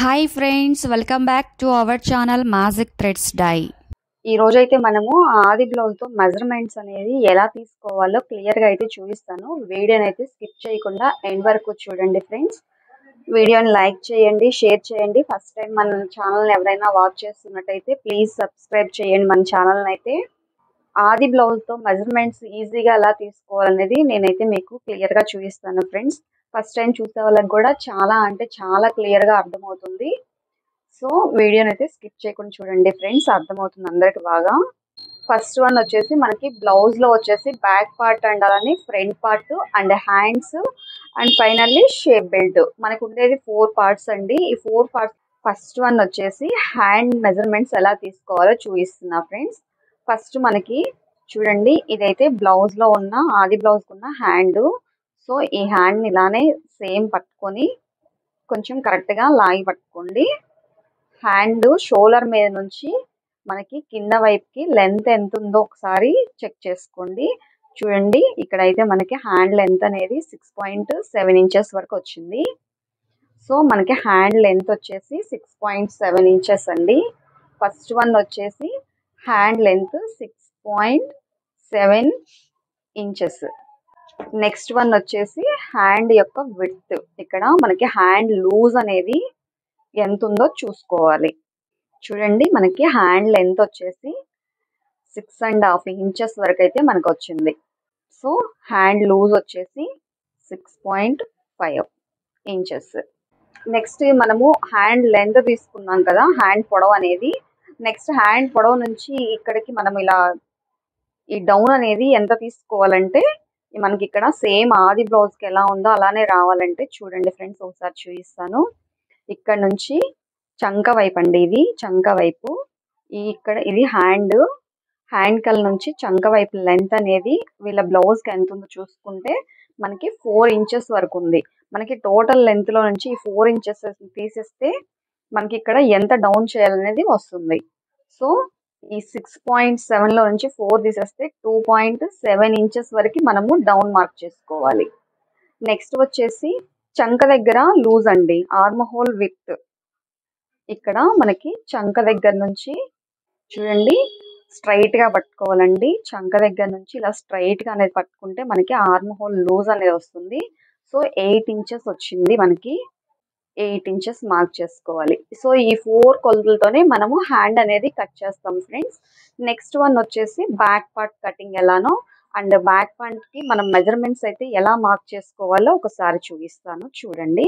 Hi friends, welcome back to our channel magic threads dye. ఈ రోజైతే మనము ఆది బ్లౌజ్ తో మెజర్మెంట్స్ అనేది ఎలా తీసుకోవాలో క్లియర్ గా అయితే చూపిస్తాను. వీడియోని అయితే స్కిప్ చేయకుండా ఎండ్ వరకు చూడండి ఫ్రెండ్స్. వీడియోని లైక్ చేయండి, షేర్ చేయండి. ఫస్ట్ టైం మన ఛానల్ ఎవరైనా వాచ్ చేస్తున్నట్టయితే ప్లీజ్ సబ్స్క్రైబ్ చేయండి మన ఛానల్ అయితే. ఆది బ్లౌజ్ తో మెజర్మెంట్స్ ఈజీగా ఎలా తీసుకోవాలనేది నేనైతే మీకు క్లియర్ గా చూపిస్తాను ఫ్రెండ్స్. ఫస్ట్ టైం చూసే వాళ్ళకి కూడా చాలా క్లియర్ గా అర్థమవుతుంది. సో వీడియోని అయితే స్కిప్ చేయకుండా చూడండి ఫ్రెండ్స్, అర్థమవుతుంది అందరికి బాగా. ఫస్ట్ వన్ వచ్చేసి మనకి బ్లౌజ్ లో వచ్చేసి బ్యాక్ పార్ట్ అండ్ అలానే front part and hands and finally shape belt. మనకు ఉండేది 4 పార్ట్స్ అండి. ఈ 4 పార్ట్స్ ఫస్ట్ వన్ వచ్చేసి హ్యాండ్ మెజర్మెంట్స్ ఎలా తీసుకోవాలో చూపిస్తున్నా ఫ్రెండ్స్. ఫస్ట్ మనకి చూడండి, ఇదైతే బ్లౌజ్ లో ఉన్న ఆది బ్లౌజ్ ఉన్న హ్యాండ్. సో ఈ హ్యాండ్ ఇలానే సేమ్ పట్టుకొని కొంచెం కరెక్ట్ గా లాగి పట్టుకోండి. హ్యాండ్ షోల్డర్ మీద నుంచి మనకి కింద వైపుకి లెంత్ ఎంత ఉందో ఒకసారి చెక్ చేసుకోండి. చూడండి, ఇక్కడైతే మనకి హ్యాండ్ లెంత్ అనేది 6.7 ఇంచెస్ వరకు వచ్చింది. సో మనకి హ్యాండ్ లెంత్ వచ్చేసి 6.7 ఇంచెస్ అండి. ఫస్ట్ వన్ వచ్చేసి hand length 6.7 inches. Next one వచ్చేసి హ్యాండ్ యొక్క విడ్త్. ఇక్కడ మనకి హ్యాండ్ లూజ్ అనేది ఎంత ఉందో చూసుకోవాలి. చూడండి, మనకి హ్యాండ్ లెంత్ వచ్చేసి 6.5 ఇంచెస్ వరకు అయితే మనకు వచ్చింది. సో హ్యాండ్ లూజ్ వచ్చేసి 6.5 ఇంచెస్. నెక్స్ట్ మనము హ్యాండ్ లెంత్ తీసుకున్నాం కదా, హ్యాండ్ పొడవు అనేది. నెక్స్ట్ హ్యాండ్ పొడవు నుంచి ఇక్కడికి మనం ఇలా ఈ డౌన్ అనేది ఎంత తీసుకోవాలంటే మనకి ఇక్కడ సేమ్ ఆది బ్లౌజ్ కి ఎలా ఉందో అలానే రావాలంటే చూడండి ఫ్రెండ్స్, ఒకసారి చూపిస్తాను. ఇక్కడ నుంచి చంక వైపు అండి, ఇది చంక వైపు. ఇక్కడ ఇది హ్యాండ్ కల్ నుంచి చంక వైపు లెంత్ అనేది వీళ్ళ బ్లౌజ్ కి ఎంత ఉందో చూసుకుంటే మనకి 4 ఇంచెస్ వరకు ఉంది. మనకి టోటల్ లెంత్ లో నుంచి 4 ఇంచెస్ తీసేస్తే మనకి ఇక్కడ ఎంత డౌన్ చేయాలనేది వస్తుంది. సో ఈ 6.7 లో నుంచి 4 తీసేస్తే 2.7 ఇంచెస్ వరకు మనము డౌన్ మార్క్ చేసుకోవాలి. నెక్స్ట్ వచ్చేసి చంక దగ్గర లూజ్ అండి, ఆర్మ్ హోల్ విడ్త్. ఇక్కడ మనకి చంక దగ్గర నుంచి చూడండి స్ట్రైట్ గా పట్టుకోవాలండి. చంక దగ్గర నుంచి ఇలా స్ట్రైట్ గా అనేది పట్టుకుంటే మనకి ఆర్మ్ హోల్ లూజ్ అనేది వస్తుంది. సో 8 ఇంచెస్ వచ్చింది మనకి. 8 ఇంచెస్ మార్క్ చేసుకోవాలి. సో ఈ 4 కొలతలతోనే మనము హ్యాండ్ అనేది కట్ చేస్తాం ఫ్రెండ్స్. నెక్స్ట్ వన్ వచ్చేసి బ్యాక్ పార్ట్ కటింగ్ ఎలానో అండ్ బ్యాక్ పార్ట్ కి మనం మెజర్మెంట్స్ అయితే ఎలా మార్క్ చేసుకోవాలో ఒకసారి చూపిస్తాను చూడండి.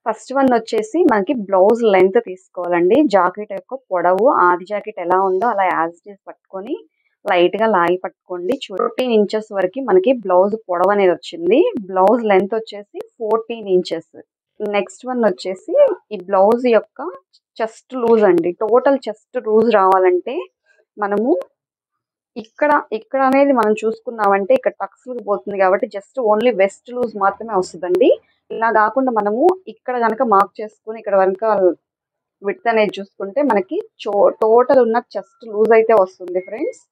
ఫస్ట్ వన్ వచ్చేసి మనకి బ్లౌజ్ లెంత్ తీసుకోవాలండి. జాకెట్ యొక్క పొడవు ఆది జాకెట్ ఎలా ఉందో అలా యాజ్ ఇట్ ఈజ్ పట్టుకొని లైట్ గా లాగి పట్టుకోండి. 14 ఇంచెస్ వరకు మనకి బ్లౌజ్ పొడవు అనేది వచ్చింది. బ్లౌజ్ లెంత్ వచ్చేసి 14 ఇంచెస్. నెక్స్ట్ వన్ వచ్చేసి ఈ బ్లౌజ్ యొక్క చెస్ట్ లూజ్ అండి. టోటల్ చెస్ట్ లూజ్ రావాలంటే మనము ఇక్కడ అనేది మనం చూసుకున్నామంటే ఇక్కడ టక్స్ పోతుంది కాబట్టి జస్ట్ ఓన్లీ వెస్ట్ లూజ్ మాత్రమే వస్తుందండి. ఇలా కాకుండా మనము ఇక్కడ కనుక మార్క్ చేసుకుని ఇక్కడ కనుక విడ్త్ అనేది చూసుకుంటే మనకి టోటల్ ఉన్న చెస్ట్ లూజ్ అయితే వస్తుంది ఫ్రెండ్స్.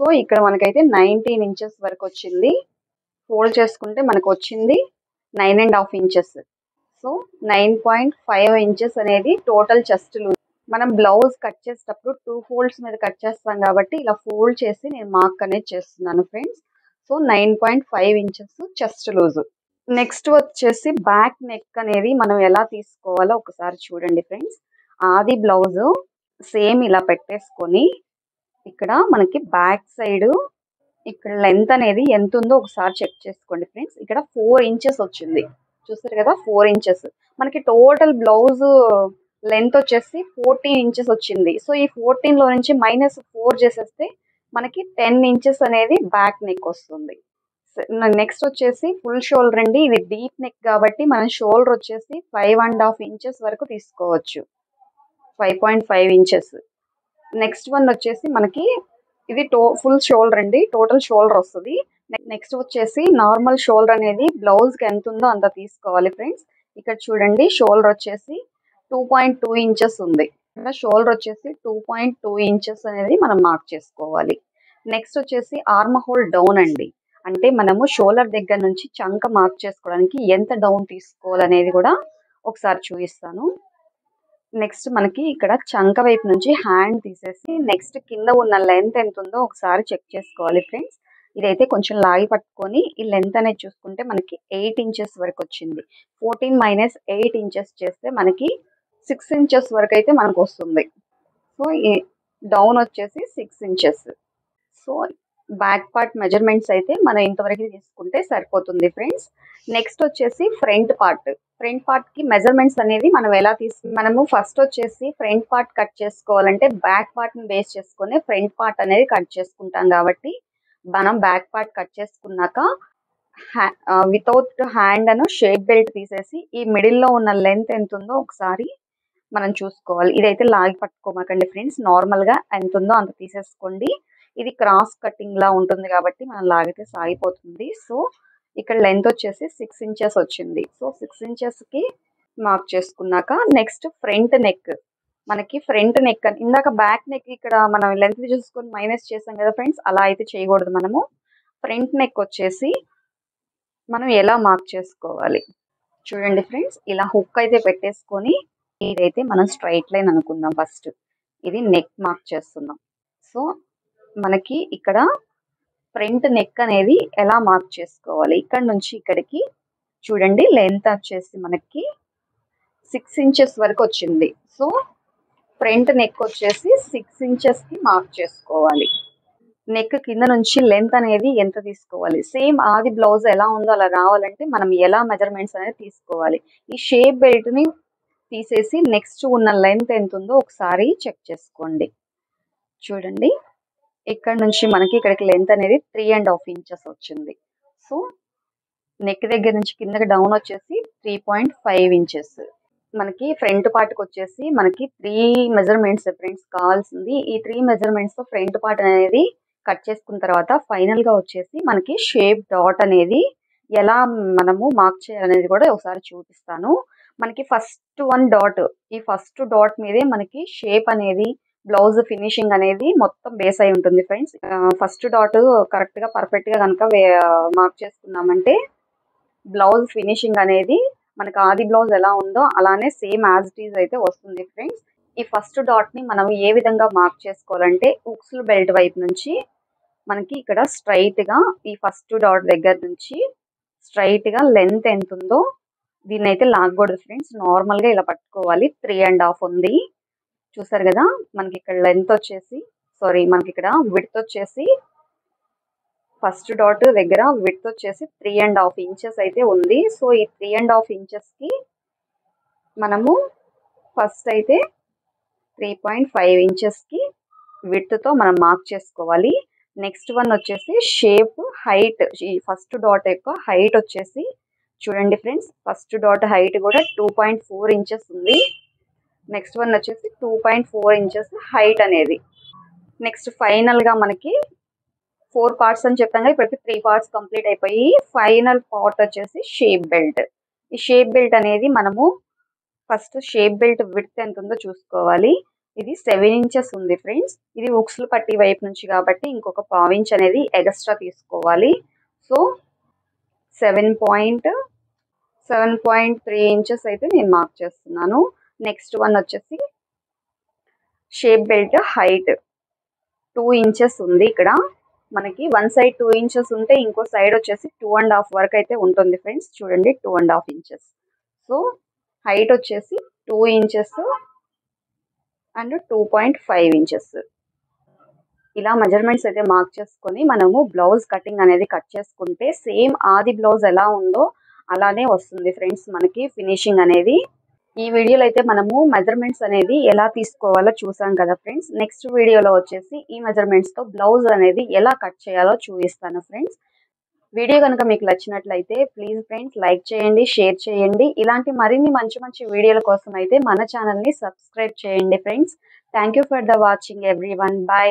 సో ఇక్కడ మనకైతే 19 ఇంచెస్ వరకు వచ్చింది. ఫోల్డ్ చేసుకుంటే మనకు వచ్చింది 9.5 ఇంచెస్. సో 9.5 ఇంచెస్ అనేది టోటల్ చెస్ట్ లూజ్. మనం బ్లౌజ్ కట్ చేసేటప్పుడు 2 ఫోల్డ్స్ మీద కట్ చేస్తాం కాబట్టి ఇలా ఫోల్డ్ చేసి నేను మార్క్ అనేది చేస్తున్నాను friends. So 9.5 inches chest loose. Next వచ్చేసి బ్యాక్ నెక్ అనేది మనం ఎలా తీసుకోవాలో ఒకసారి చూడండి ఫ్రెండ్స్. ఆది బ్లౌజ్ సేమ్ ఇలా పెట్టేసుకొని ఇక్కడ మనకి బ్యాక్ సైడ్ ఇక్కడ లెంత్ అనేది ఎంత ఉందో ఒకసారి చెక్ చేసుకోండి ఫ్రెండ్స్. ఇక్కడ 4 ఇంచెస్ వచ్చింది, చూస్తారు కదా 4 ఇంచెస్. మనకి టోటల్ బ్లౌజ్ లెంత్ వచ్చేసి 14 ఇంచెస్ వచ్చింది. సో ఈ 14 లో నుంచి -4 చేసేస్తే మనకి 10 ఇంచెస్ అనేది బ్యాక్ నెక్ వస్తుంది. నెక్స్ట్ వచ్చేసి ఫుల్ షోల్డర్ అండి. ఇది డీప్ నెక్ కాబట్టి మనం షోల్డర్ వచ్చేసి 5.5 ఇంచెస్ వరకు తీసుకోవచ్చు. 5.5 ఇంచెస్. నెక్స్ట్ వన్ వచ్చేసి మనకి ఇది ఫుల్ షోల్డర్ అండి, టోటల్ షోల్డర్ వస్తుంది. నెక్స్ట్ వచ్చేసి నార్మల్ షోల్డర్ అనేది బ్లౌజ్ కి ఎంత ఉందో అంత తీసుకోవాలి ఫ్రెండ్స్. ఇక్కడ చూడండి షోల్డర్ వచ్చేసి 2.2 ఇంచెస్ ఉంది. షోల్డర్ వచ్చేసి 2.2 ఇంచెస్ అనేది మనం మార్క్ చేసుకోవాలి. నెక్స్ట్ వచ్చేసి ఆర్మ్ హోల్ డౌన్ అండి. అంటే మనము షోల్డర్ దగ్గర నుంచి చంక మార్క్ చేసుకోవడానికి ఎంత డౌన్ తీసుకోవాలనేది కూడా ఒకసారి చూపిస్తాను. నెక్స్ట్ మనకి ఇక్కడ చంక వైపు నుంచి హ్యాండ్ తీసేసి నెక్స్ట్ కింద ఉన్న లెంత్ ఎంత ఉందో ఒకసారి చెక్ చేసుకోవాలి ఫ్రెండ్స్. ఇదైతే కొంచెం లాగి పట్టుకొని ఈ లెంత్ అనేది చూసుకుంటే మనకి 8 ఇంచెస్ వరకు వచ్చింది. 14 - 8 ఇంచెస్ చేస్తే మనకి 6 ఇంచెస్ వరకు అయితే మనకు వస్తుంది. సో ఈ డౌన్ వచ్చేసి 6 inches. So back part measurements అయితే మనం ఇంతవరకు తీసుకుంటే సరిపోతుంది ఫ్రెండ్స్. నెక్స్ట్ వచ్చేసి ఫ్రంట్ పార్ట్ కి మెజర్మెంట్స్ అనేది మనము ఫస్ట్ వచ్చేసి ఫ్రంట్ పార్ట్ కట్ చేసుకోవాలంటే బ్యాక్ పార్ట్ ని బేస్ చేసుకొని ఫ్రంట్ పార్ట్ అనేది కట్ చేసుకుంటాం కాబట్టి మనం బ్యాక్ పార్ట్ కట్ చేసుకున్నాక వితౌట్ హ్యాండ్ అను షేప్ బెల్ట్ తీసేసి ఈ మిడిల్ లో ఉన్న లెంత్ ఎంత ఉందో ఒకసారి మనం చూసుకోవాలి. ఇదైతే లాగి పట్టుకోమాకండి ఫ్రెండ్స్, నార్మల్ గా ఎంత ఉందో అంత తీసేసుకోండి. ఇది క్రాస్ కటింగ్ లా ఉంటుంది కాబట్టి మనం లాగితే సాగిపోతుంది. సో ఇక్కడ లెంత్ వచ్చేసి 6 ఇంచెస్ వచ్చింది. సో 6 ఇంచెస్ కి మార్క్ చేసుకున్నాక నెక్స్ట్ ఫ్రంట్ నెక్. మనకి ఫ్రంట్ నెక్ ఇందాక బ్యాక్ నెక్ ఇక్కడ మనం లెంత్ చూసుకొని మైనస్ చేసాం కదా ఫ్రెండ్స్, అలా అయితే చేయకూడదు. మనము ఫ్రంట్ నెక్ వచ్చేసి మనం ఎలా మార్క్ చేసుకోవాలి చూడండి ఫ్రెండ్స్. ఇలా హుక్ అయితే పెట్టేసుకొని ఇదైతే మనం స్ట్రైట్ లైన్ అనుకుందాం. ఫస్ట్ ఇది నెక్ మార్క్ చేస్తున్నాం. సో మనకి ఇక్కడ ఫ్రంట్ నెక్ అనేది ఎలా మార్క్ చేసుకోవాలి, ఇక్కడ నుంచి ఇక్కడికి చూడండి లెంత్ వచ్చేసి మనకి 6 ఇంచెస్ వరకు వచ్చింది. సో ఫ్రంట్ నెక్ వచ్చేసి 6 ఇంచెస్ కి మార్క్ చేసుకోవాలి. నెక్ కింద నుంచి లెంత్ అనేది ఎంత తీసుకోవాలి, సేమ్ ఆది బ్లౌజ్ ఎలా ఉందో అలా రావాలంటే మనం ఎలా మెజర్మెంట్స్ అనేది తీసుకోవాలి. ఈ షేప్ బెల్ట్ ని తీసేసి నెక్స్ట్ ఉన్న లెంత్ ఎంత ఉందో ఒకసారి చెక్ చేసుకోండి. చూడండి ఇక్కడ నుంచి మనకి ఇక్కడికి లెంత్ అనేది 3.5 ఇంచెస్ వచ్చింది. సో నెక్ దగ్గర నుంచి కిందకి డౌన్ వచ్చేసి 3.5 ఇంచెస్. మనకి ఫ్రంట్ పార్ట్ కి వచ్చేసి మనకి 3 మెజర్మెంట్స్ ఫ్రెండ్స్ కావాల్సింది. ఈ 3 మెజర్మెంట్స్ తో ఫ్రంట్ పార్ట్ అనేది కట్ చేసుకున్న తర్వాత ఫైనల్ గా వచ్చేసి మనకి షేప్ డాట్ అనేది ఎలా మనము మార్క్ చేయాలనేది కూడా ఒకసారి చూపిస్తాను. మనకి ఫస్ట్ డాట్, ఈ ఫస్ట్ డాట్ మీదే మనకి షేప్ అనేది బ్లౌజ్ ఫినిషింగ్ అనేది మొత్తం బేస్ అయి ఉంటుంది ఫ్రెండ్స్. ఫస్ట్ డాట్ కరెక్ట్ గా పర్ఫెక్ట్ గా కనుక మార్క్ చేసుకున్నామంటే బ్లౌజ్ ఫినిషింగ్ అనేది మనకి ఆది బ్లౌజ్ ఎలా ఉందో అలానే సేమ్ యాజ్ ఇట్ ఈజ్ అయితే వస్తుంది ఫ్రెండ్స్. ఈ ఫస్ట్ డాట్ ని మనం ఏ విధంగా మార్క్ చేసుకోవాలంటే ఉక్సులు బెల్ట్ వైపు నుంచి మనకి ఇక్కడ స్ట్రైట్ గా ఈ ఫస్ట్ డాట్ దగ్గర నుంచి స్ట్రైట్ గా లెంత్ ఎంత ఉందో దీన్ని అయితే లాగకూడదు ఫ్రెండ్స్, నార్మల్ గా ఇలా పట్టుకోవాలి. 3.5 ఉంది చూసారు కదా. మనకి ఇక్కడ లెంత్ వచ్చేసి మనకి ఇక్కడ విడ్త్ వచ్చేసి ఫస్ట్ డాట్ దగ్గర విడ్త్ వచ్చేసి 3.5 ఇంచెస్ అయితే ఉంది. సో ఈ 3.5 ఇంచెస్ కి మనము ఫస్ట్ అయితే 3.5 ఇంచెస్ కి విడ్త్ తో మనం మార్క్ చేసుకోవాలి. నెక్స్ట్ వన్ వచ్చేసి షేప్ హైట్, ఈ ఫస్ట్ డాట్ యొక్క హైట్ వచ్చేసి చూడండి ఫ్రెండ్స్, ఫస్ట్ డాట్ హైట్ కూడా 2.4 ఇంచెస్ ఉంది. నెక్స్ట్ వన్ వచ్చేసి 2.4 ఇంచెస్ హైట్ అనేది. నెక్స్ట్ ఫైనల్ గా మనకి 4 పార్ట్స్ అని చెప్పాం కదా, ఇప్పటికి 3 పార్ట్స్ కంప్లీట్ అయిపోయి ఫైనల్ పార్ట్ వచ్చేసి షేప్ బెల్ట్. ఈ షేప్ బెల్ట్ అనేది మనము ఫస్ట్ షేప్ బెల్ట్ విడ్త్ ఎంత ఉందో చూసుకోవాలి. ఇది 7 ఇంచెస్ ఉంది ఫ్రెండ్స్. ఇది ఉక్సులు పట్టి వైపు నుంచి కాబట్టి ఇంకొక 1/4 ఇంచ్ అనేది ఎక్స్ట్రా తీసుకోవాలి. సో 7.3 ఇంచెస్ అయితే నేను మార్క్ చేస్తున్నాను. నెక్స్ట్ వన్ వచ్చేసి షేప్ బెల్ట్ హైట్ 2 ఇంచెస్ ఉంది. ఇక్కడ మనకి వన్ సైడ్ 2 ఇంచెస్ ఉంటే ఇంకో సైడ్ వచ్చేసి 2.5 వరకు అయితే ఉంటుంది ఫ్రెండ్స్. చూడండి 2.5 ఇంచెస్. సో హైట్ వచ్చేసి 2 ఇంచెస్ అండ్ 2.5 ఇంచెస్. ఇలా మెజర్మెంట్స్ అయితే మార్క్ చేసుకొని మనము బ్లౌజ్ కటింగ్ అనేది కట్ చేసుకుంటే సేమ్ ఆది బ్లౌజ్ ఎలా ఉందో అలానే వస్తుంది ఫ్రెండ్స్ మనకి ఫినిషింగ్ అనేది. ఈ వీడియోలో అయితే మనము మెజర్మెంట్స్ అనేది ఎలా తీసుకోవాలో చూసాం కదా ఫ్రెండ్స్. నెక్స్ట్ వీడియోలో వచ్చేసి ఈ మెజర్మెంట్స్ తో బ్లౌజ్ అనేది ఎలా కట్ చేయాలో చూపిస్తాను ఫ్రెండ్స్. వీడియో కనుక మీకు నచ్చినట్లయితే ప్లీజ్ ఫ్రెండ్స్ లైక్ చేయండి, షేర్ చేయండి. ఇలాంటి మరిన్ని మంచి మంచి వీడియోల కోసం అయితే మన ఛానల్ ని సబ్స్క్రైబ్ చేయండి friends. Thank you for the watching everyone. By.